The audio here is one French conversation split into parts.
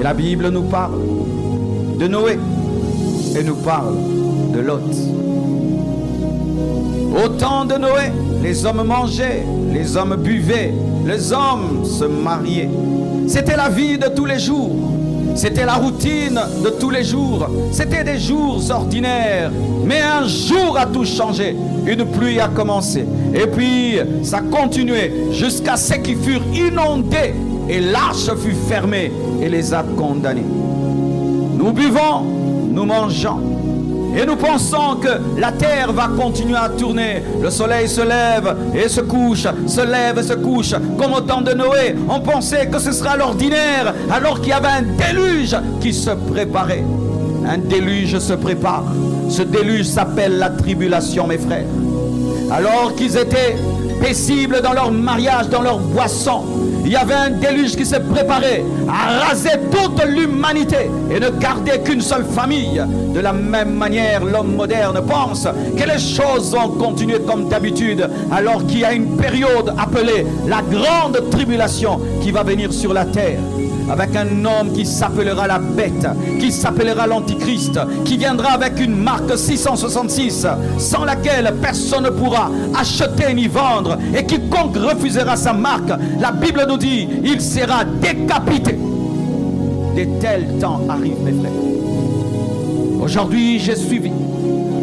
la Bible nous parle de Noé et nous parle de Lot. Au temps de Noé, les hommes mangeaient, les hommes buvaient, les hommes se mariaient. C'était la vie de tous les jours. C'était la routine de tous les jours. C'était des jours ordinaires. Mais un jour a tout changé. Une pluie a commencé. Et puis, ça continuait jusqu'à ce qu'ils furent inondés. Et l'arche fut fermée et les a condamnés. Nous buvons, nous mangeons. Et nous pensons que la terre va continuer à tourner. Le soleil se lève et se couche, se lève et se couche. Comme au temps de Noé, on pensait que ce sera l'ordinaire, alors qu'il y avait un déluge qui se préparait. Un déluge se prépare. Ce déluge s'appelle la tribulation, mes frères. Alors qu'ils étaient paisibles dans leur mariage, dans leur boisson, il y avait un déluge qui se préparait à raser toute l'humanité et ne garder qu'une seule famille. De la même manière, l'homme moderne pense que les choses vont continuer comme d'habitude, alors qu'il y a une période appelée la grande tribulation qui va venir sur la terre, avec un homme qui s'appellera la bête, qui s'appellera l'antichrist, qui viendra avec une marque 666, sans laquelle personne ne pourra acheter ni vendre, et quiconque refusera sa marque, la Bible nous dit, il sera décapité. De tels temps arrivent, mes frères. Aujourd'hui, j'ai suivi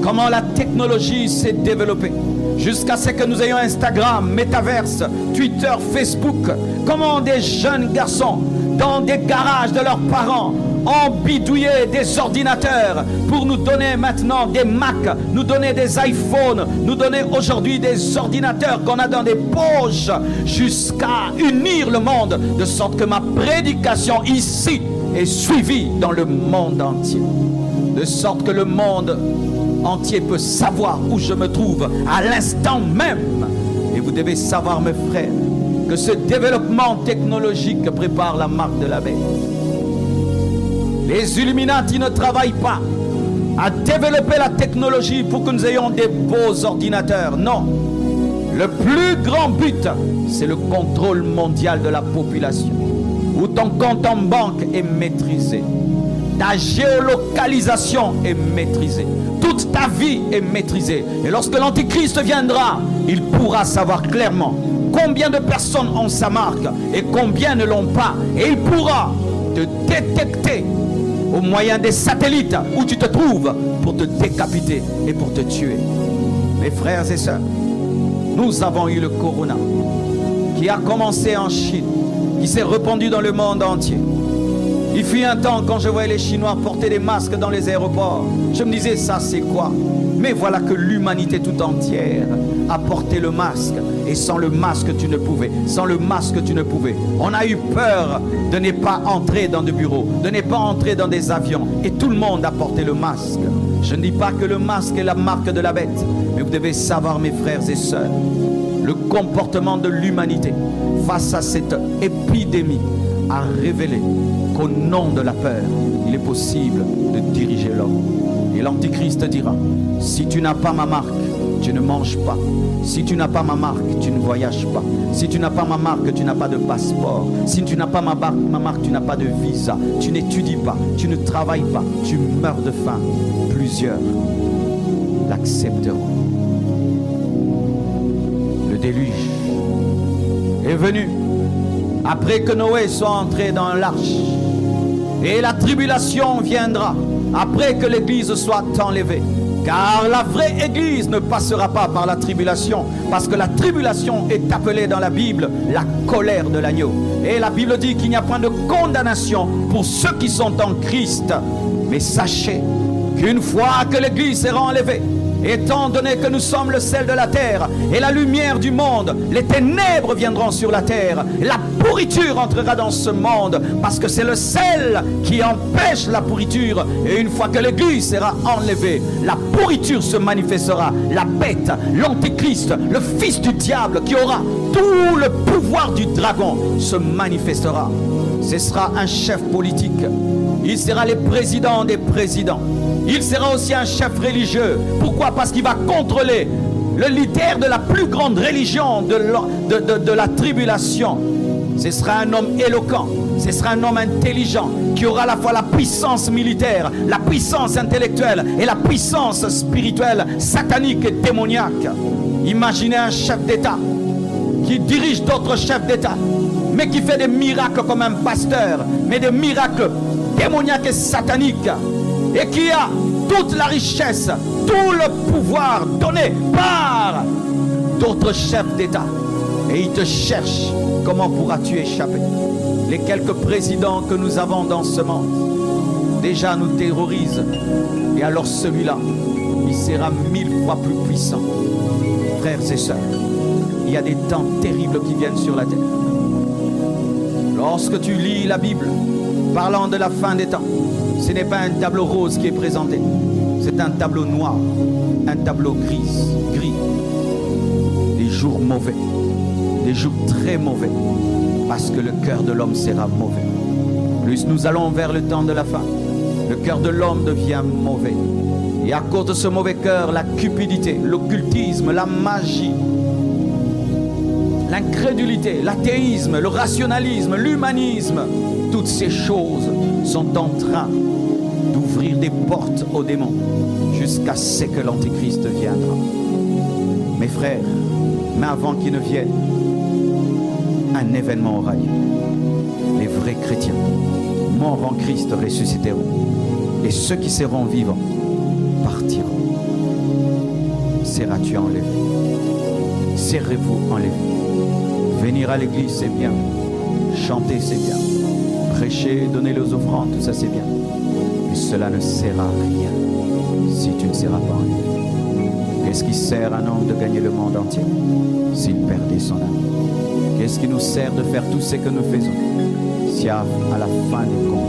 comment la technologie s'est développée, jusqu'à ce que nous ayons Instagram, Metaverse, Twitter, Facebook. Comment des jeunes garçons dans des garages de leurs parents ont bidouillé des ordinateurs pour nous donner maintenant des Mac, nous donner des iPhones, nous donner aujourd'hui des ordinateurs qu'on a dans des poches, jusqu'à unir le monde, de sorte que ma prédication ici est suivie dans le monde entier, de sorte que le monde entier peut savoir où je me trouve à l'instant même. Et vous devez savoir, mes frères, que ce développement technologique prépare la marque de la bête. Les Illuminati ne travaillent pas à développer la technologie pour que nous ayons des beaux ordinateurs. Non. Le plus grand but, c'est le contrôle mondial de la population, où ton compte en banque est maîtrisé, ta géolocalisation est maîtrisée, toute ta vie est maîtrisée. Et lorsque l'Antichrist viendra, il pourra savoir clairement combien de personnes ont sa marque et combien ne l'ont pas. Et il pourra te détecter au moyen des satellites où tu te trouves pour te décapiter et pour te tuer. Mes frères et sœurs, nous avons eu le corona qui a commencé en Chine, qui s'est répandu dans le monde entier. Il fut un temps quand je voyais les Chinois porter des masques dans les aéroports, je me disais, ça c'est quoi? Mais voilà que l'humanité tout entière a porté le masque. Et sans le masque, tu ne pouvais. Sans le masque, tu ne pouvais. On a eu peur de ne pas entrer dans des bureaux, de ne pas entrer dans des avions. Et tout le monde a porté le masque. Je ne dis pas que le masque est la marque de la bête. Mais vous devez savoir, mes frères et sœurs, le comportement de l'humanité face à cette épidémie a révélé qu'au nom de la peur, il est possible de diriger l'homme. Et l'Antichrist dira, si tu n'as pas ma marque, tu ne manges pas. Si tu n'as pas ma marque, tu ne voyages pas. Si tu n'as pas ma marque, tu n'as pas de passeport. Si tu n'as pas ma marque, tu n'as pas de visa. Tu n'étudies pas, tu ne travailles pas, tu meurs de faim. Plusieurs l'accepteront. Le déluge est venu après que Noé soit entré dans l'arche. Et la tribulation viendra après que l'église soit enlevée. Car la vraie église ne passera pas par la tribulation, parce que la tribulation est appelée dans la Bible la colère de l'agneau. Et la Bible dit qu'il n'y a point de condamnation pour ceux qui sont en Christ. Mais sachez qu'une fois que l'église sera enlevée, étant donné que nous sommes le sel de la terre et la lumière du monde, les ténèbres viendront sur la terre, la pourriture entrera dans ce monde, parce que c'est le sel qui empêche la pourriture. Et une fois que l'église sera enlevée, la pourriture se manifestera. La bête, l'antéchrist, le fils du diable qui aura tout le pouvoir du dragon se manifestera. Ce sera un chef politique. Il sera le président des présidents. Il sera aussi un chef religieux. Pourquoi? Parce qu'il va contrôler le leader de la plus grande religion de la tribulation. Ce sera un homme éloquent. Ce sera un homme intelligent qui aura à la fois la puissance militaire, la puissance intellectuelle et la puissance spirituelle, satanique et démoniaque. Imaginez un chef d'État qui dirige d'autres chefs d'État, mais qui fait des miracles comme un pasteur, mais des miracles démoniaques et sataniques, et qui a toute la richesse, tout le pouvoir donné par d'autres chefs d'État. Et il te cherche. Comment pourras-tu échapper? Les quelques présidents que nous avons dans ce monde déjà nous terrorisent. Et alors celui-là, il sera 1000 fois plus puissant. Frères et sœurs, il y a des temps terribles qui viennent sur la terre. Lorsque tu lis la Bible, parlant de la fin des temps, ce n'est pas un tableau rose qui est présenté. C'est un tableau noir, un tableau gris. Des jours mauvais, des jours très mauvais, parce que le cœur de l'homme sera mauvais. Plus nous allons vers le temps de la fin, le cœur de l'homme devient mauvais. Et à cause de ce mauvais cœur, la cupidité, l'occultisme, la magie, l'incrédulité, l'athéisme, le rationalisme, l'humanisme, toutes ces choses sont en train d'ouvrir des portes aux démons jusqu'à ce que l'Antéchrist viendra. Mes frères, mais avant qu'il ne vienne, un événement aura lieu. Les vrais chrétiens, morts en Christ, ressusciteront. Et ceux qui seront vivants partiront. Seras-tu enlevé? Serez-vous enlevé? Venir à l'église, c'est bien. Chanter, c'est bien. Prêcher, donner les offrandes, tout ça, c'est bien. Mais cela ne sert à rien si tu ne seras pas enlevé. Qu'est-ce qui sert à un homme de gagner le monde entier s'il perdait son âme? Qu'est-ce qui nous sert de faire tout ce que nous faisons si à la fin des comptes,